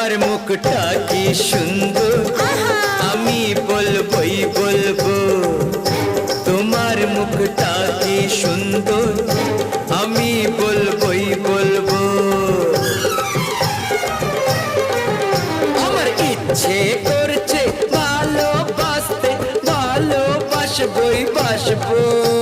তোমার মুখটা কি সুন্দর, আমি বলবই বলবো। তোমার মুখটা কি সুন্দর, আমি বলবই বলবো। আমার ইচ্ছে করছে ভালোবাসতে, ভালোবাসবই বাসবো।